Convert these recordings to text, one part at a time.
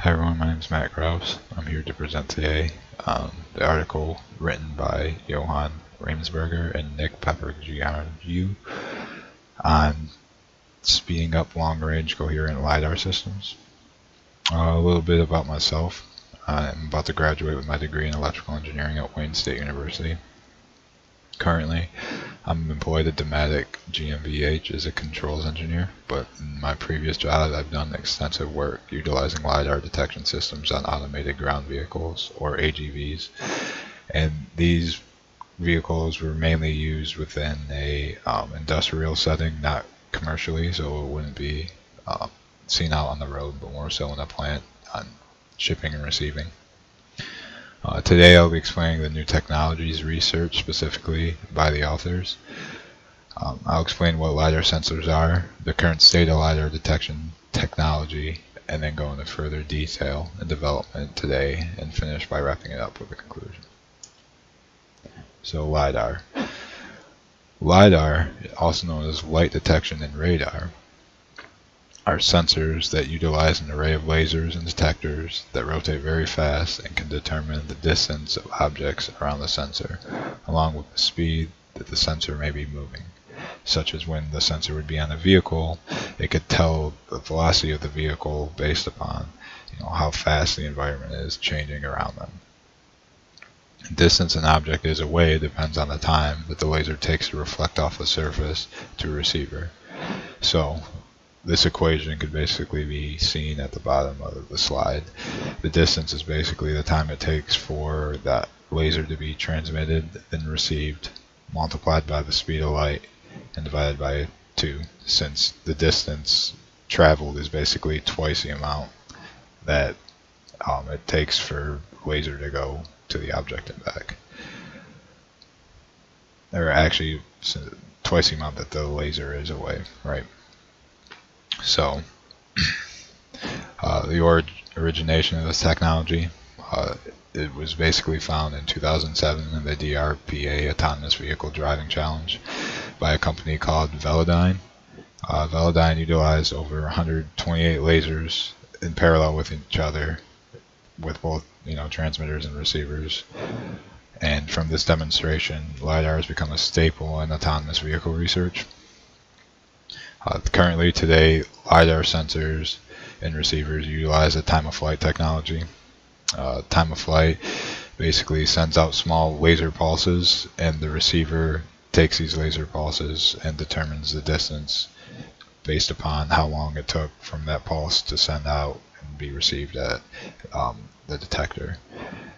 Hi everyone, my name is Matt Kraus. I'm here to present today the article written by Johan Ramsberger and Nick Papagiannou on speeding up long-range coherent LiDAR systems. A little bit about myself. I'm about to graduate with my degree in electrical engineering at Wayne State University. Currently, I'm employed at Dematic GmbH as a controls engineer, but in my previous job I've done extensive work utilizing LiDAR detection systems on automated ground vehicles, or AGVs, and these vehicles were mainly used within a industrial setting, not commercially, so it wouldn't be seen out on the road, but more so in a plant on shipping and receiving. Today I'll be explaining the new technologies researched specifically by the authors. I'll explain what LiDAR sensors are, the current state of LiDAR detection technology, and then go into further detail and development today, and finish by wrapping it up with a conclusion. So LiDAR. LiDAR, also known as light detection and radar, are sensors that utilize an array of lasers and detectors that rotate very fast and can determine the distance of objects around the sensor, along with the speed that the sensor may be moving. Such as when the sensor would be on a vehicle, it could tell the velocity of the vehicle based upon how fast the environment is changing around them. Distance an object is away depends on the time that the laser takes to reflect off the surface to a receiver. So this equation could basically be seen at the bottom of the slide. The distance is basically the time it takes for that laser to be transmitted and received, multiplied by the speed of light and divided by 2, since the distance traveled is basically twice the amount that it takes for laser to go to the object and back. Or actually, twice the amount that the laser is away, right? So, the origination of this technology, it was basically found in 2007 in the DRPA Autonomous Vehicle Driving Challenge by a company called Velodyne. Velodyne utilized over 128 lasers in parallel with each other, with both transmitters and receivers. And from this demonstration, LiDAR has become a staple in autonomous vehicle research. Currently today, LiDAR sensors and receivers utilize a time-of-flight technology. Time-of-flight basically sends out small laser pulses, and the receiver takes these laser pulses and determines the distance based upon how long it took from that pulse to send out and be received at the detector.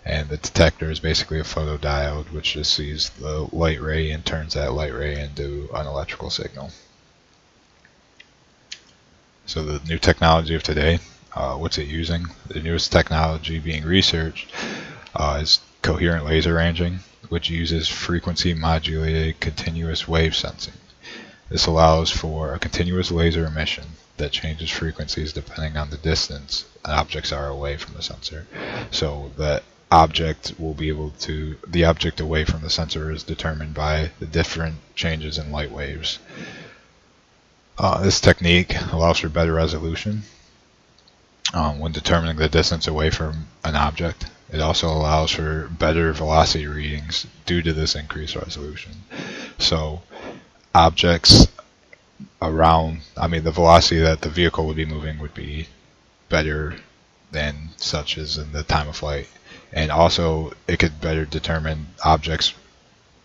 And the detector is basically a photodiode which just sees the light ray and turns that light ray into an electrical signal. So the new technology of today, what's it using? The newest technology being researched is coherent laser ranging, which uses frequency modulated continuous wave sensing. This allows for a continuous laser emission that changes frequencies depending on the distance objects are away from the sensor. So the object away from the sensor is determined by the different changes in light waves. This technique allows for better resolution when determining the distance away from an object. It also allows for better velocity readings due to this increased resolution. So objects around, the velocity that the vehicle would be moving would be better than such as in the time of flight. And also it could better determine objects'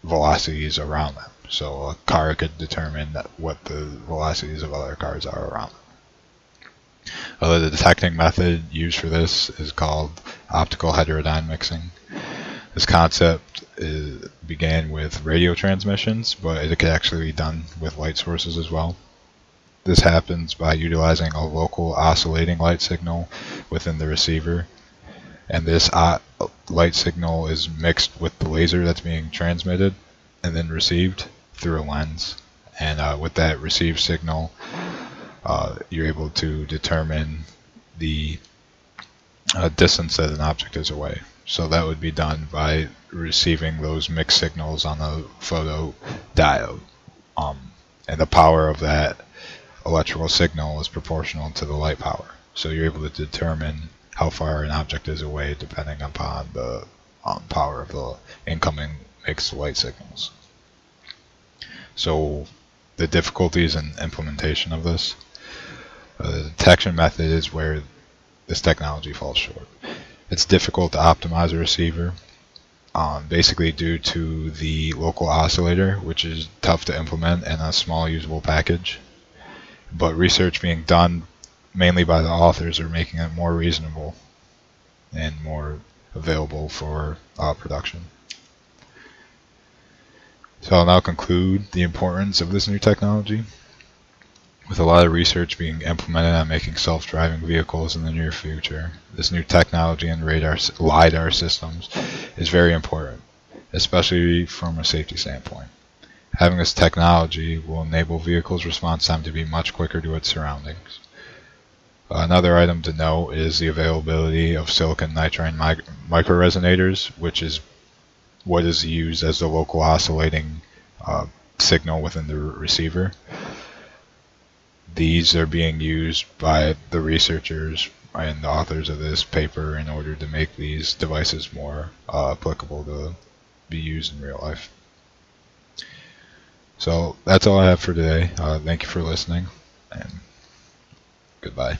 velocities around them. So a car could determine what the velocities of other cars are around them. The detecting method used for this is called optical heterodyne mixing. This concept began with radio transmissions, but it could actually be done with light sources as well. This happens by utilizing a local oscillating light signal within the receiver, and this light signal is mixed with the laser that's being transmitted and then received through a lens. And with that received signal, you're able to determine the distance that an object is away. So that would be done by receiving those mixed signals on a photodiode. And the power of that electrical signal is proportional to the light power. So you're able to determine how far an object is away depending upon the power of the incoming mixed light signals. So the difficulties in implementation of this, the detection method is where this technology falls short. It's difficult to optimize a receiver, basically due to the local oscillator, which is tough to implement in a small usable package. But research being done mainly by the authors are making it more reasonable and more available for production. So I'll now conclude the importance of this new technology. With a lot of research being implemented on making self-driving vehicles in the near future, this new technology and LiDAR systems is very important, especially from a safety standpoint. Having this technology will enable vehicles' response time to be much quicker to its surroundings. Another item to note is the availability of silicon nitride microresonators, which is what is used as the local oscillating signal within the receiver. These are being used by the researchers and the authors of this paper in order to make these devices more applicable to be used in real life. So that's all I have for today. Thank you for listening, and goodbye.